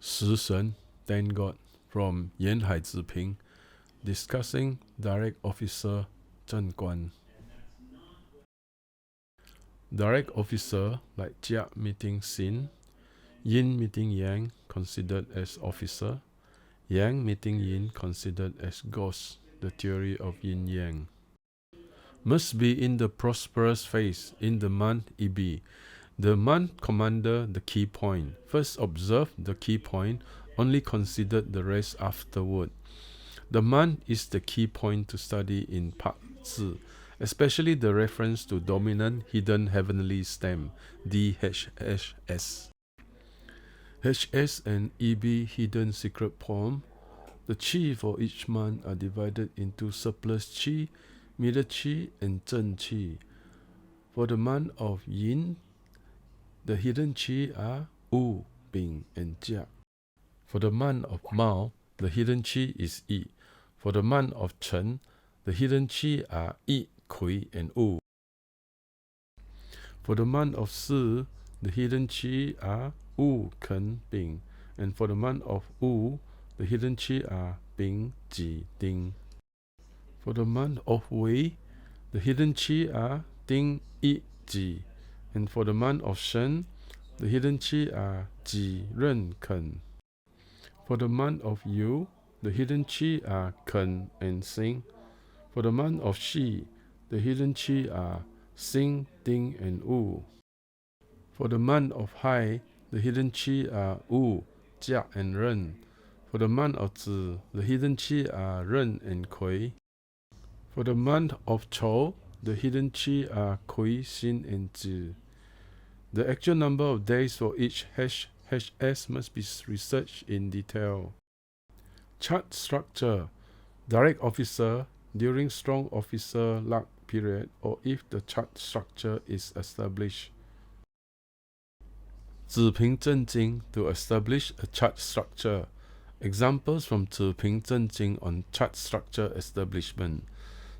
食神, Thank God, from Yuan Hai Zi Ping, discussing Direct Officer Zhen Guan. Direct Officer like Jia meeting Xin, Yin meeting Yang considered as officer, Yang meeting Yin considered as ghost, the theory of Yin Yang. Must be in the prosperous phase in the month EB. The month commander the key point. First observe the key point, only consider the rest afterward. The month is the key point to study in Part 2, especially the reference to dominant hidden heavenly stem, DHHS. HS and EB hidden secret poem. The qi for each month are divided into surplus qi, middle qi, and zhen qi. For the month of Yin, the hidden qi are Wu, Bing, and Jia. For the month of Mao, the hidden qi is Yi. For the month of Chen, the hidden qi are Yi, Kui, and Wu. For the month of Si, the hidden qi are Wu, Ken, Bing. And for the month of Wu, the hidden qi are Bing, Ji, Ding. For the month of Wei, the hidden qi are Ding, Yi, Ji. And for the month of Shen, the hidden qi are Ji, Ren, Ken. For the month of Yu, the hidden qi are Ken and Xing. For the month of Shi, the hidden qi are Xing, Ding, and Wu. For the month of Hai, the hidden qi are Wu, Jia, and Ren. For the month of Zi, the hidden qi are Ren and Kui. For the month of Chou, the hidden qi are Kui, Xin, and Zi. The actual number of days for each HS must be researched in detail. Chart structure. Direct officer during strong officer luck period or if the chart structure is established. Ziping Zhenjing to establish a chart structure. Examples from Ziping Zhenjing on chart structure establishment.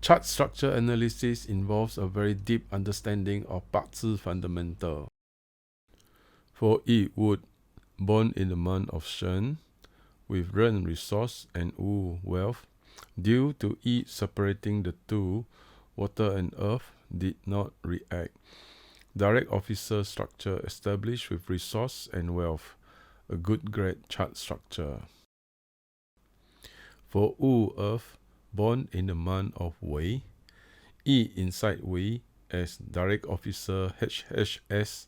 Chart structure analysis involves a very deep understanding of Bazi fundamental. For Yi Wood, born in the month of Shen, with Ren resource and Wu wealth, due to Yi separating the two, water and earth did not react. Direct officer structure established with resource and wealth, a good grade chart structure. For Wu Earth, born in the month of Wei, Yi inside Wei as direct officer HHS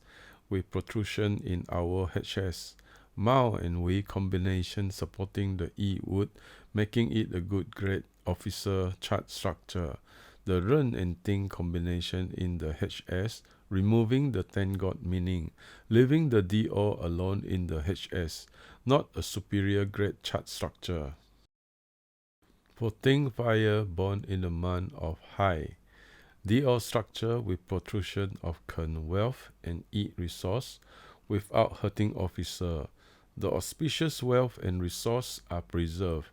with protrusion in our HS. Mao and Wei combination supporting the Yi wood, making it a good grade officer chart structure. The Ren and Ting combination in the HS, removing the Thank God meaning, leaving the DO alone in the HS, not a superior grade chart structure. For Ting Fire, born in the month of Hai, DO structure with protrusion of Ken wealth and Yi resource without hurting officer. The auspicious wealth and resource are preserved.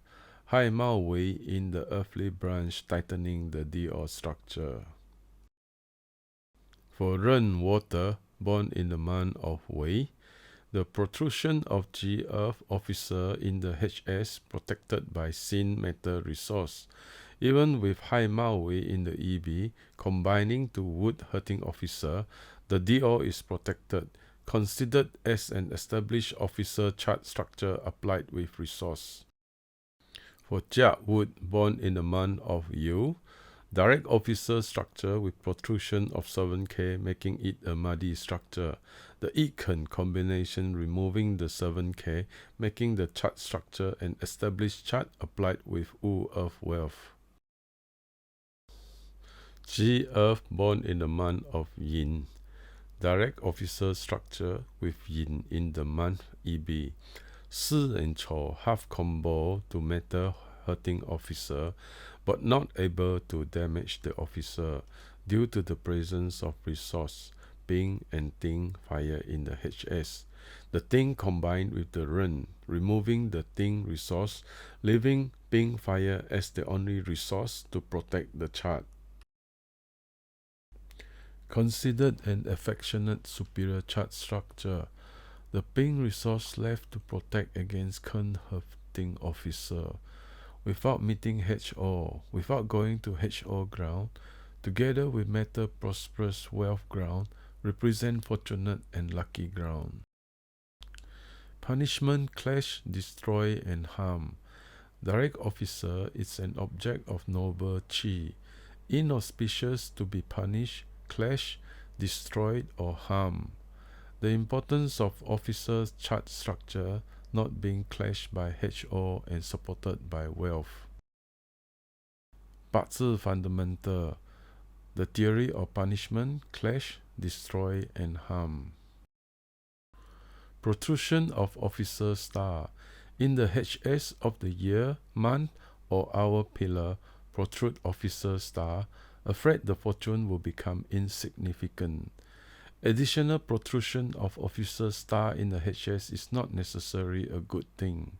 Hai Mao Wei in the earthly branch tightening the DO structure. For Ren Water, born in the month of Wei, the protrusion of G Earth officer in the HS protected by Xin metal resource. Even with Hai Mao Wei in the EB combining to wood hurting officer, the DO is protected, considered as an established officer chart structure applied with resource. For Jia Wood, born in the month of Yu, direct officer structure with protrusion of 7K making it a muddy structure. The Iken combination removing the 7K making the chart structure an established chart applied with Wu Earth wealth. G Earth, born in the month of Yin, direct officer structure with Yin in the month EB. Si and Chou half combo to metal hurting officer, but not able to damage the officer due to the presence of resource, Bing and Ting fire in the HS. The Ting combined with the Ren, removing the Ting resource, leaving Bing fire as the only resource to protect the chart. Considered an affectionate superior chart structure, The Ping resource left to protect against Kern-Hefting officer without meeting HO, without going to HO ground, together with Matter prosperous wealth ground, represent fortunate and lucky ground. Punishment, clash, destroy, and harm. Direct officer is an object of noble chi, inauspicious to be punished, clash, destroyed, or harmed. The importance of officer's chart structure not being clashed by HO and supported by wealth. Bazi fundamental. The theory of punishment, clash, destroy, and harm. Protrusion of officer star. In the HS of the year, month, or hour pillar, protrude officer star, afraid the fortune will become insignificant. Additional protrusion of officer star in the HS is not necessarily a good thing.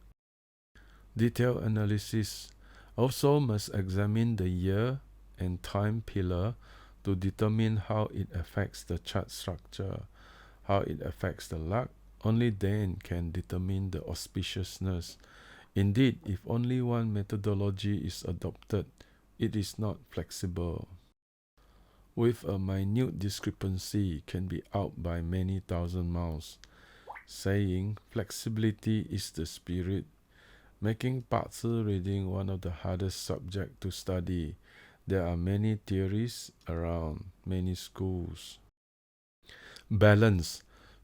Detailed analysis. Also must examine the year and time pillar to determine how it affects the chart structure, how it affects the luck. Only then can determine the auspiciousness. Indeed, if only one methodology is adopted, it is not flexible. With a minute discrepancy can be out by many thousand miles. Saying flexibility is the spirit, making Bazi reading one of the hardest subjects to study. There are many theories around, many schools. Balance.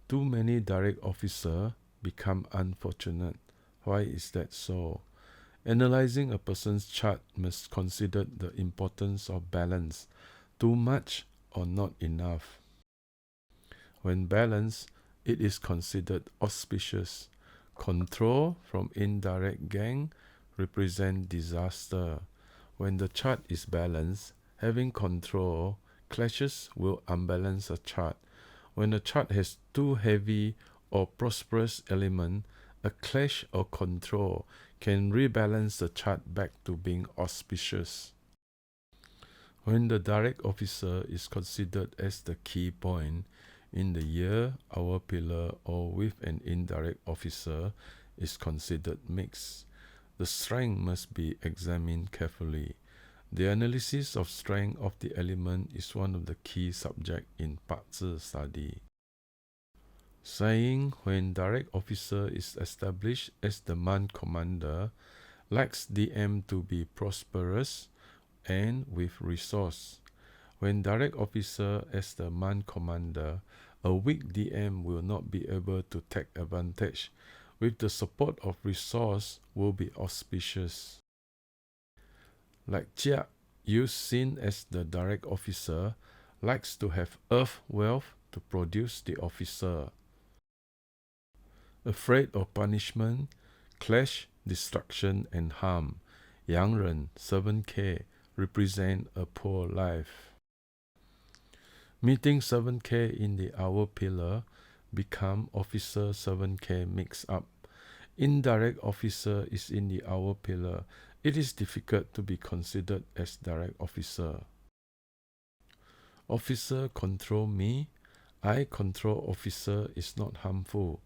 Too many direct officers become unfortunate. Why is that so? Analyzing a person's chart must consider the importance of balance, too much or not enough. When balanced, it is considered auspicious. Control from indirect gang represent disaster. When the chart is balanced, having control clashes will unbalance a chart. When a chart has too heavy or prosperous element, a clash or control can rebalance the chart back to being auspicious. When the direct officer is considered as the key point in the year, hour pillar, or with an indirect officer is considered mixed. The strength must be examined carefully. The analysis of strength of the element is one of the key subjects in Bazi study. Saying when direct officer is established as the month commander, likes DM to be prosperous and with resource. When direct officer as the month commander, a weak DM will not be able to take advantage. With the support of resource will be auspicious. Like Jia, used Sin as the direct officer, likes to have earth wealth to produce the officer. Afraid of punishment, clash, destruction, and harm. Yang Ren, 7K, represent a poor life. Meeting 7K in the hour pillar become officer 7K mix up. Indirect officer is in the hour pillar. It is difficult to be considered as direct officer. Officer control me. I control officer is not harmful.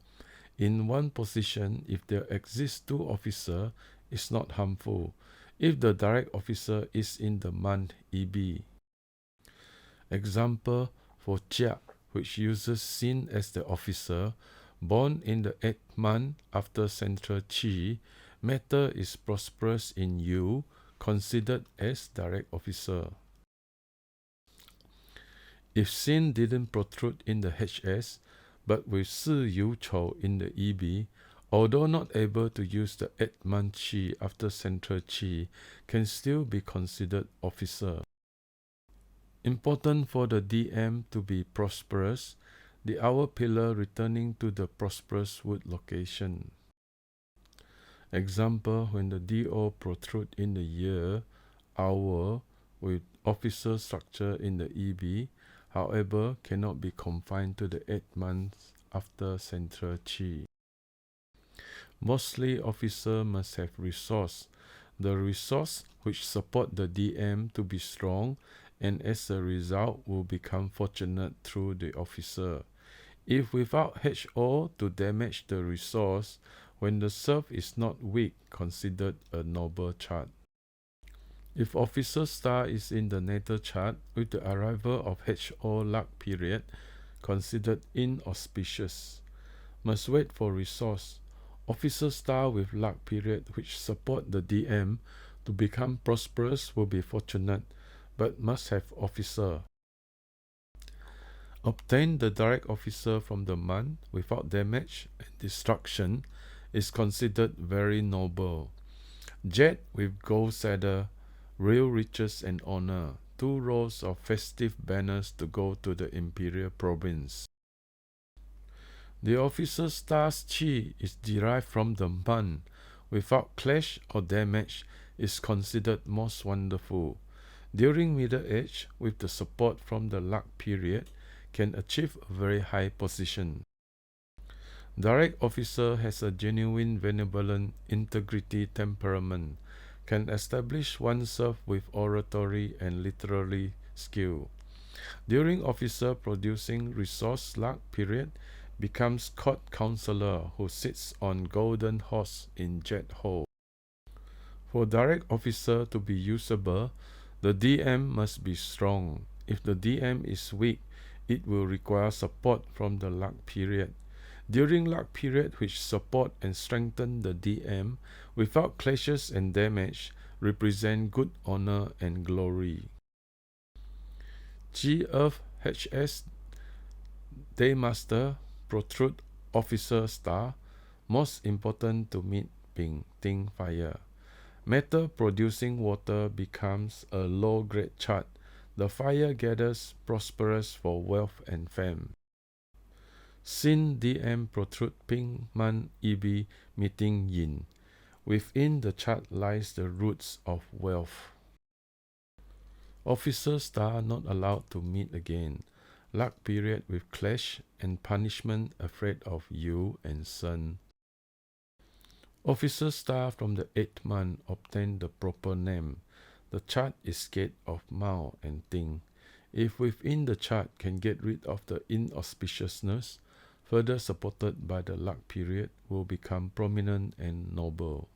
In one position, if there exist two officers, it's not harmful. If the direct officer is in the month EB. Example for Jia, which uses Sin as the officer, born in the 8th month after central Qi, matter is prosperous in U, considered as direct officer. If Sin didn't protrude in the HS, but with Si Yu Chou in the EB, although not able to use the 8th month Qi after central Qi, can still be considered officer. Important for the DM to be prosperous, the hour pillar returning to the prosperous wood location. Example, when the DO protrude in the year, hour, with officer structure in the EB, however, cannot be confined to the 8 months after central Qi. Mostly officer must have resource. The resource which support the DM to be strong, and as a result will become fortunate through the officer. If without HO to damage the resource, when the serve is not weak, considered a noble chart. If officer star is in the natal chart with the arrival of HO luck period, considered inauspicious. Must wait for resource. Officer star with luck period which support the DM to become prosperous will be fortunate, but must have officer. Obtain the direct officer from the month without damage and destruction is considered very noble. Jet with gold saddle, real riches and honor, 2 rows of festive banners to go to the imperial province. The officer star's chi is derived from the month, without clash or damage, is considered most wonderful. During middle age, with the support from the luck period, can achieve a very high position. Direct officer has a genuine benevolent integrity temperament, can establish oneself with oratory and literary skill. During officer producing resource luck period, becomes court counselor who sits on golden horse in jet hole. For direct officer to be usable, the DM must be strong. If the DM is weak, it will require support from the luck period. During luck period which support and strengthen the DM without clashes and damage, represent good honor and glory. G of HS Daymaster protrude officer star, most important to meet Ping Ting fire. Metal producing water becomes a low grade chart. The fire gathers prosperous for wealth and fame. Sin DM protrude Ping Man EB meeting Yin. Within the chart lies the roots of wealth. Officer star not allowed to meet again. Luck period with clash and punishment afraid of you and sun. Officer star from the 8th month obtain the proper name. The chart is gate of Mao and Ting. If within the chart can get rid of the inauspiciousness, further supported by the luck period, will become prominent and noble.